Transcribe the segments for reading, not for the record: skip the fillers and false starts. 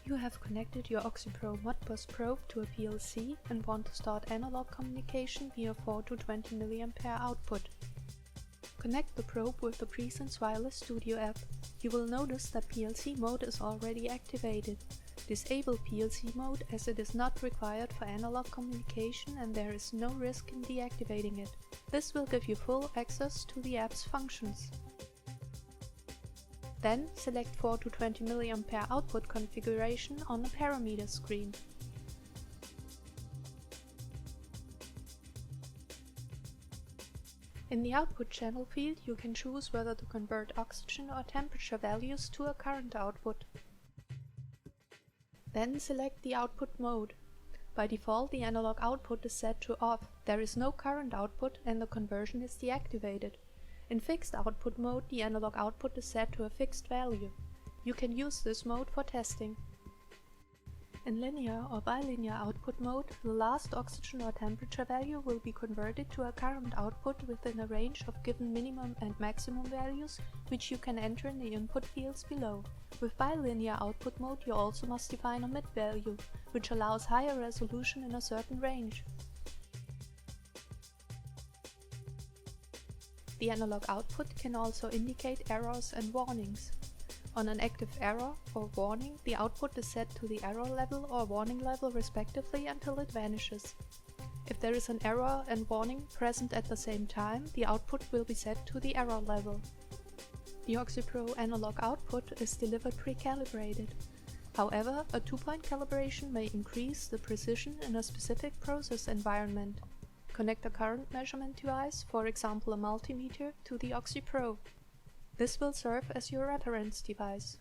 You have connected your OXYPro Modbus probe to a PLC and want to start analog communication via 4 to 20 mA output. Connect the probe with the PreSens Wireless Studio app. You will notice that PLC mode is already activated. Disable PLC mode as it is not required for analog communication and there is no risk in deactivating it. This will give you full access to the app's functions. Then select 4 to 20 mA output configuration on the parameter screen. In the output channel field you can choose whether to convert oxygen or temperature values to a current output. Then select the output mode. By default the analog output is set to off. There is no current output and the conversion is deactivated. In fixed output mode, the analog output is set to a fixed value. You can use this mode for testing. In linear or bilinear output mode, the last oxygen or temperature value will be converted to a current output within a range of given minimum and maximum values, which you can enter in the input fields below. With bilinear output mode, you also must define a mid value, which allows higher resolution in a certain range. The analog output can also indicate errors and warnings. On an active error or warning, the output is set to the error level or warning level respectively until it vanishes. If there is an error and warning present at the same time, the output will be set to the error level. The OXYPro analog output is delivered pre-calibrated. However, a 2-point calibration may increase the precision in a specific process environment. Connect a current measurement device, for example a multimeter, to the OXYPro. This will serve as your reference device.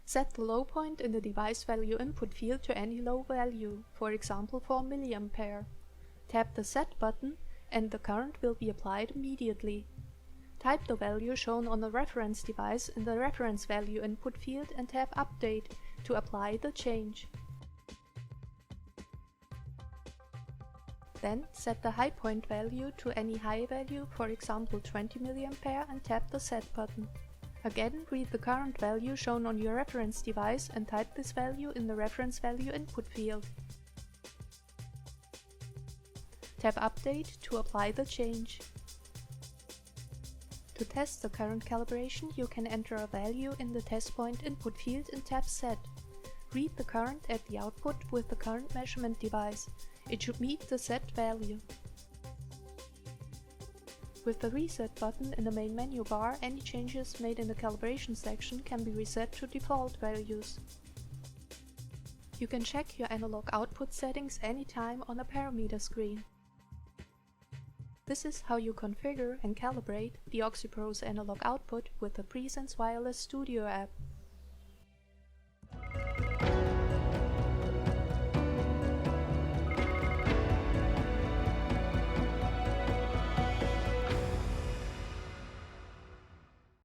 Set the low point in the device value input field to any low value, for example 4 mA. Tap the Set button and the current will be applied immediately. Type the value shown on the reference device in the reference value input field and tap Update to apply the change. Then set the high point value to any high value, for example 20 mA, and tap the Set button. Again, read the current value shown on your reference device and type this value in the reference value input field. Tap Update to apply the change. To test the current calibration, you can enter a value in the test point input field and tap Set. Read the current at the output with the current measurement device. It should meet the set value. With the Reset button in the main menu bar, any changes made in the calibration section can be reset to default values. You can check your analog output settings anytime on the parameter screen. This is how you configure and calibrate the OXYPro's analog output with the PreSens Wireless Studio app.